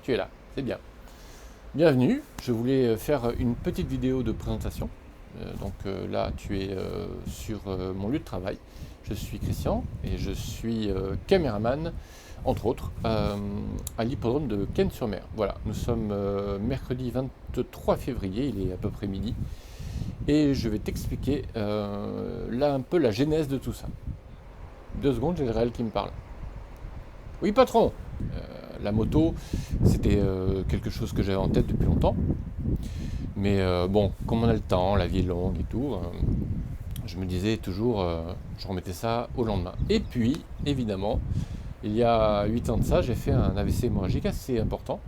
tu es là, c'est bien. Bienvenue, je voulais faire une petite vidéo de présentation. Là, tu es sur mon lieu de travail. Je suis Christian et je suis caméraman, entre autres, à l'hippodrome de Cannes-sur-Mer. Voilà, nous sommes mercredi 23 février, il est à peu près midi. Et je vais t'expliquer là un peu la genèse de tout ça. 2 secondes, j'ai le réel qui me parle. Oui, patron. La moto, c'était quelque chose que j'avais en tête depuis longtemps. Mais bon, comme on a le temps, la vie est longue et tout, je me disais toujours, je remettais ça au lendemain. Et puis, évidemment, il y a 8 ans de ça, j'ai fait un AVC hémorragique assez important.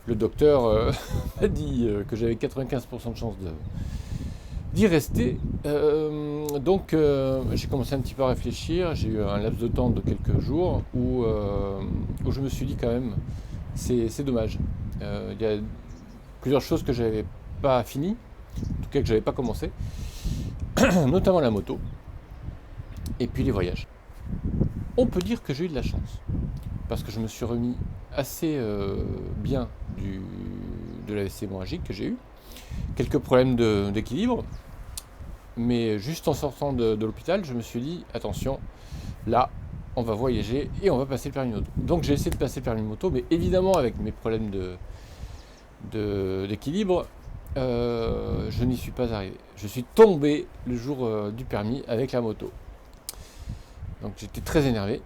Le docteur m'a dit que j'avais 95% de chance d'y rester. J'ai commencé un petit peu à réfléchir. J'ai eu un laps de temps de quelques jours où je me suis dit quand même, c'est dommage. Il y a plusieurs choses que j'avais pas finies, en tout cas que j'avais pas commencé, notamment la moto et puis les voyages. On peut dire que j'ai eu de la chance parce que je me suis remis assez bien de l'AVC hémorragique que j'ai eu. Quelques problèmes d'équilibre. Mais juste en sortant de l'hôpital, je me suis dit, attention, là, on va voyager et on va passer le permis moto. Donc j'ai essayé de passer le permis moto, mais évidemment avec mes problèmes d'équilibre, je n'y suis pas arrivé. Je suis tombé le jour du permis avec la moto. Donc j'étais très énervé.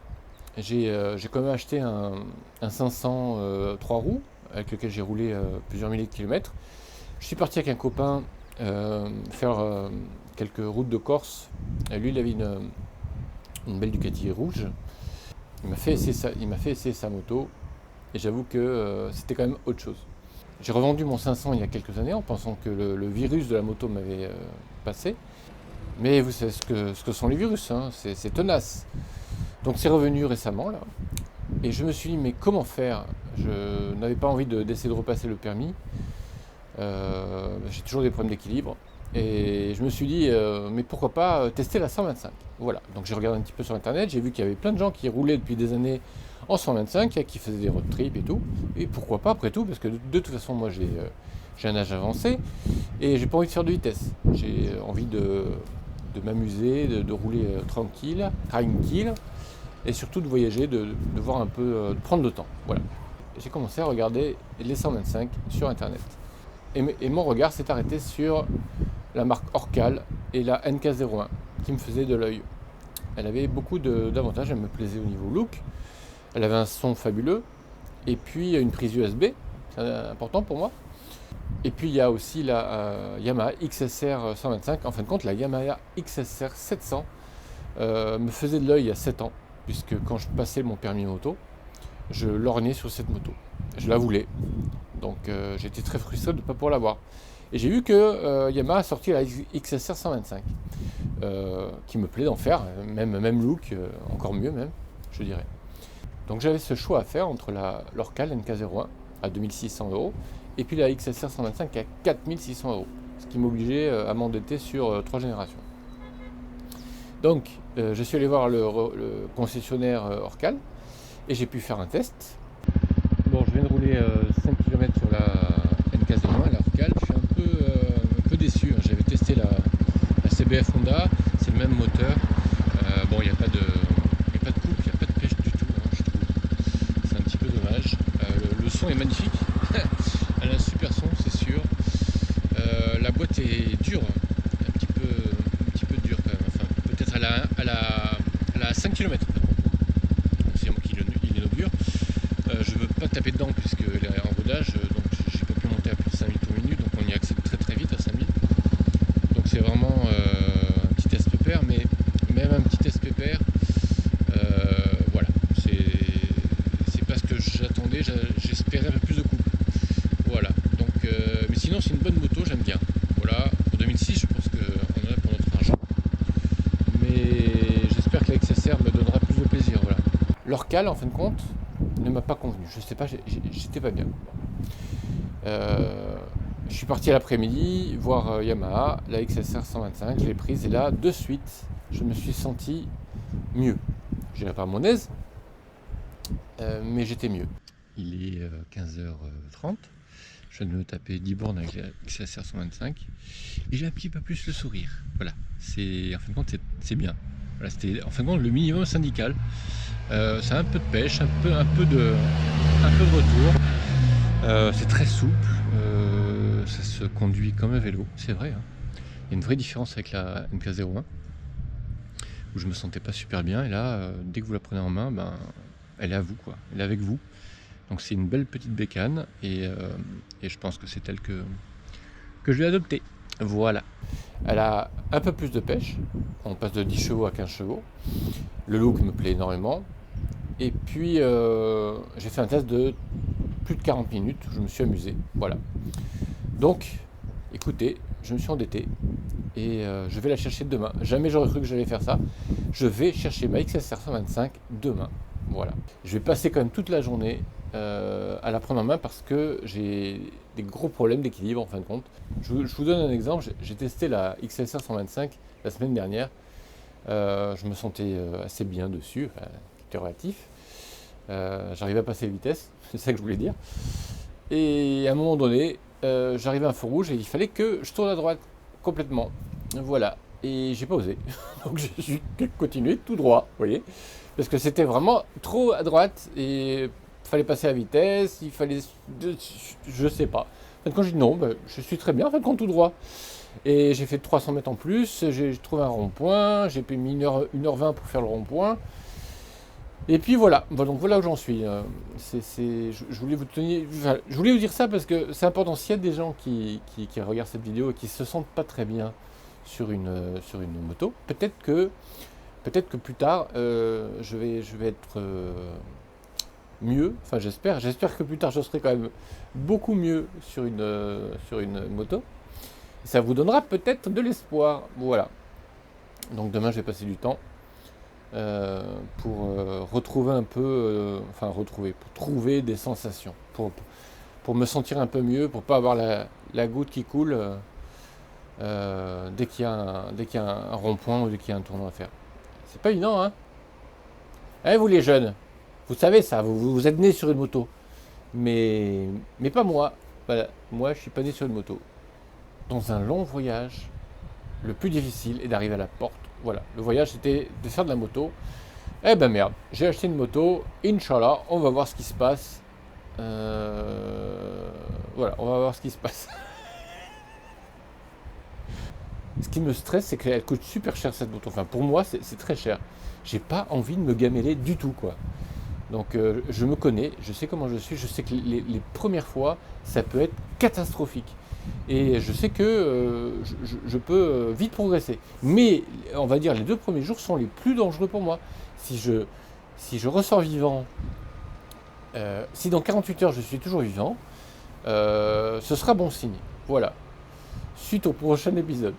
J'ai quand même acheté un 500 3 roues, avec lequel j'ai roulé plusieurs milliers de kilomètres. Je suis parti avec un copain faire quelques routes de Corse. Et lui, il avait une belle Ducati rouge. Il m'a fait essayer sa moto. Et j'avoue que c'était quand même autre chose. J'ai revendu mon 500 il y a quelques années en pensant que le virus de la moto m'avait passé. Mais vous savez ce que sont les virus, hein, c'est tenace. Donc c'est revenu récemment là. Et je me suis dit, mais comment faire? Je n'avais pas envie d'essayer de repasser le permis. J'ai toujours des problèmes d'équilibre. Et je me suis dit, mais pourquoi pas tester la 125? Voilà, donc j'ai regardé un petit peu sur internet, j'ai vu qu'il y avait plein de gens qui roulaient depuis des années en 125, qui faisaient des road trips et tout. Et pourquoi pas après tout, parce que de toute façon, moi j'ai un âge avancé et j'ai pas envie de faire de vitesse. J'ai envie de m'amuser, de rouler tranquille, et surtout de voyager, de voir un peu, de prendre le temps. Voilà. J'ai commencé à regarder les 125 sur internet. Et mon regard s'est arrêté sur la marque Orcal et la NK01 qui me faisait de l'œil. Elle avait beaucoup d'avantages, elle me plaisait au niveau look, elle avait un son fabuleux, et puis une prise USB, c'est important pour moi. Et puis il y a aussi la Yamaha XSR 125, en fin de compte la Yamaha XSR 700 me faisait de l'œil il y a 7 ans, puisque quand je passais mon permis moto, je lorgnais sur cette moto. Je la voulais. Donc j'étais très frustré de ne pas pouvoir l'avoir. Et j'ai vu que Yamaha a sorti la XSR 125, qui me plaît d'en faire, même look, encore mieux même, je dirais. Donc j'avais ce choix à faire entre l'Orcal NK01 à 2600 € et puis la XSR 125 à 4600 €, ce qui m'obligeait à m'endetter sur 3 générations. Donc je suis allé voir le concessionnaire Orcal et j'ai pu faire un test. Bon, je viens de rouler 5 km sur la NK01, la Orcal. Je suis un peu déçu. J'avais testé la CBF Honda, c'est le même moteur. Bon, il n'y a pas de coupe, il n'y a pas de pêche du tout, hein, je trouve. C'est un petit peu dommage. Le son est magnifique. Elle a un super son, c'est sûr. La boîte est dure, un petit peu dure quand même. Enfin, peut-être elle a 5 km. C'est moi qui l'inaugure. Je ne veux pas taper dedans puisqu'elle est en rodage, donc j'ai pas pu monter à plus de 5000 tours minute, donc on y accède très vite à 5000. Donc c'est vraiment un petit test pépère, mais même un petit test pépère, voilà, c'est pas ce que j'attendais, j'espérais un peu plus de couple. Voilà, donc mais sinon c'est une bonne moto, j'aime bien. Voilà, pour 2006 je pense qu'on en a pour notre argent. Mais j'espère que la XSR me donnera plus de plaisir, voilà. L'Orcal en fin de compte ne m'a pas convenu, je sais pas, j'étais pas bien. Je suis parti à l'après-midi voir Yamaha, la XSR 125, je l'ai prise et là, de suite, je me suis senti mieux. Je dirais pas à mon aise, mais j'étais mieux. il est 15h30. Je viens de me taper 10 bornes avec la XSR 125 et j'ai un petit peu plus le sourire. Voilà, en fin de compte c'est bien. Voilà, c'était en fin de compte le minimum syndical. C'est un peu de pêche, un peu de retour. C'est très souple, ça se conduit comme un vélo, c'est vrai. Hein. Il y a une vraie différence avec la MK01 où je me sentais pas super bien et là, dès que vous la prenez en main, elle est à vous quoi, elle est avec vous. Donc c'est une belle petite bécane et je pense que c'est elle que je vais adopter. Voilà. Elle a un peu plus de pêche. On passe de 10 chevaux à 15 chevaux. Le look me plaît énormément. Et puis j'ai fait un test de plus de 40 minutes. Je me suis amusé. Voilà. Donc, écoutez, je me suis endetté et je vais la chercher demain. Jamais j'aurais cru que j'allais faire ça. Je vais chercher ma XSR 125 demain. Voilà. Je vais passer quand même toute la journée à la prendre en main parce que j'ai des gros problèmes d'équilibre en fin de compte. Je vous donne un exemple. J'ai testé la XSR 125 la semaine dernière. Je me sentais assez bien dessus, c'était relatif. J'arrivais à passer les vitesses, c'est ça que je voulais dire. Et à un moment donné, j'arrivais à un feu rouge et il fallait que je tourne à droite complètement. Voilà. Et j'ai pas osé. Donc j'ai continué tout droit, vous voyez. Parce que c'était vraiment trop à droite et il fallait passer à vitesse, il fallait. Je sais pas. En fait, quand j'ai dit non, je suis très bien, en fait, quand tout droit. Et j'ai fait 300 mètres en plus, j'ai trouvé un rond-point, j'ai mis 1h20 pour faire le rond-point. Et puis voilà, donc voilà où j'en suis. Je voulais je voulais vous dire ça parce que c'est important. S'il y a des gens qui regardent cette vidéo et qui se sentent pas très bien sur une moto, peut-être que plus tard, je vais être mieux. Enfin, j'espère que plus tard, je serai quand même beaucoup mieux sur une moto. Ça vous donnera peut-être de l'espoir. Voilà. Donc demain, je vais passer du temps pour retrouver un peu, pour trouver des sensations, pour me sentir un peu mieux, pour pas avoir la goutte qui coule dès qu'il y a un rond-point ou dès qu'il y a un tournant à faire. C'est pas évident, hein. Eh, vous les jeunes, vous savez ça, vous êtes nés sur une moto, mais pas moi. Voilà, moi, je suis pas né sur une moto. Dans un long voyage, le plus difficile est d'arriver à la porte. Voilà, le voyage c'était de faire de la moto. Eh ben merde, j'ai acheté une moto, Inch'Allah, on va voir ce qui se passe. Voilà, on va voir ce qui se passe. Ce qui me stresse, c'est qu'elle coûte super cher cette moto. Enfin, pour moi, c'est très cher. J'ai pas envie de me gameler du tout, quoi. Donc, je me connais, je sais comment je suis, je sais que les premières fois, ça peut être catastrophique. Et je sais que je peux vite progresser. Mais, on va dire, les 2 premiers jours sont les plus dangereux pour moi. Si je ressors vivant, si dans 48 heures je suis toujours vivant, ce sera bon signe. Voilà. Suite au prochain épisode.